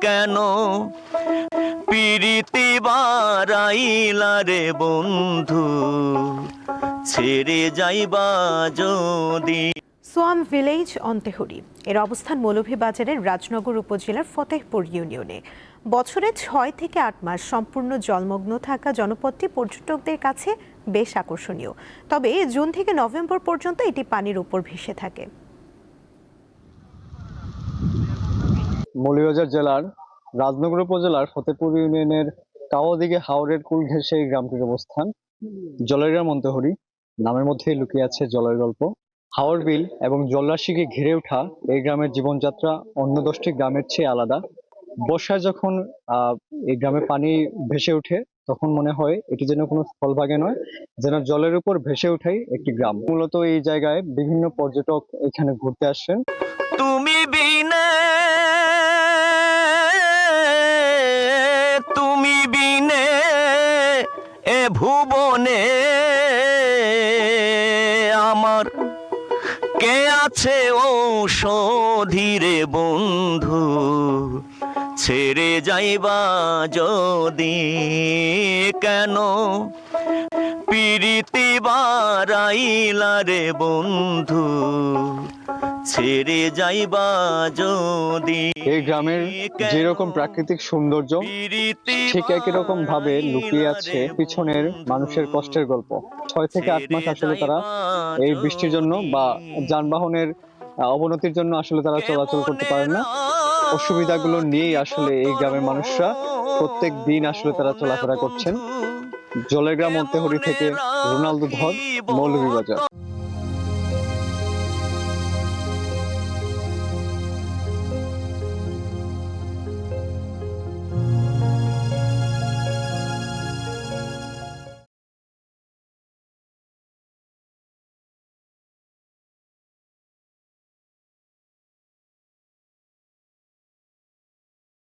কেন পিরিতি বারাইলা রে বন্ধু, ছেড়ে যাইবা যদি। সোয়াম ভিলেজ অন্তেহরি এর অবস্থান মৌলভীবাজারের রাজনগর উপজেলার ফতেহপুর ইউনিয়নে। বছরে 6 থেকে 8 মাস সম্পূর্ণ জলমগ্ন থাকা জনপদটি পর্যটকদের কাছে বেশ আকর্ষণীয়। তবে জুন থেকে নভেম্বর পর্যন্ত এটি পানির উপর ভেসে থাকে। মৌলভীবাজার জেলার রাজনগর উপজেলার ফতেহপুর ইউনিয়নের কাওয়াদিঘি হাওরের কুল ঘেঁষে এই গ্রামটির অবস্থান। জলের গ্রাম অন্তহরি নামের মধ্যেই লুকিয়ে আছে জলের গল্প। হাওর বিল এবং জলরাশিকে ঘিরে ওঠা এই গ্রামের জীবনযাত্রা অন্য 10টি গ্রামের চেয়ে আলাদা। বর্ষায় যখন এই গ্রামে পানি ভেসে ওঠে তখন মনে হয় এটি যেন কোনো স্থলভাগে নয়, যেন জলের উপর ভেসে ওঠাই একটি গ্রাম। মূলত এই জায়গায় বিভিন্ন পর্যটক এখানে ঘুরতে আসেন। তুমি বিনে, তুমি বিনে এ ভুবনে আমার কে আছে ঔষধি রে বন্ধু, ছেড়ে যাইবা যদি কেন পিরিতি বারাইলা রে বন্ধু, ছেড়ে যাইবা যদি। এই গ্রামের যেরকম প্রাকৃতিক সৌন্দর্য ঠিক একই রকম ভাবে লুকিয়ে আছে পিছনের মানুষের কষ্টের গল্প। 6 থেকে 8 মাস আসলে তারা এই বৃষ্টির জন্য বা যানবাহনের অবনতির জন্য আসলে তারা চলাচল করতে পারে না। অসুবিধাগুলো নিয়েই আসলে এই গ্রামের মানুষরা প্রত্যেক দিন আসলে তারা চলাফেরা করছেন। জলের গ্রাম অন্তেহরি থেকে রোনালদো ধর, মৌলভীবাজার।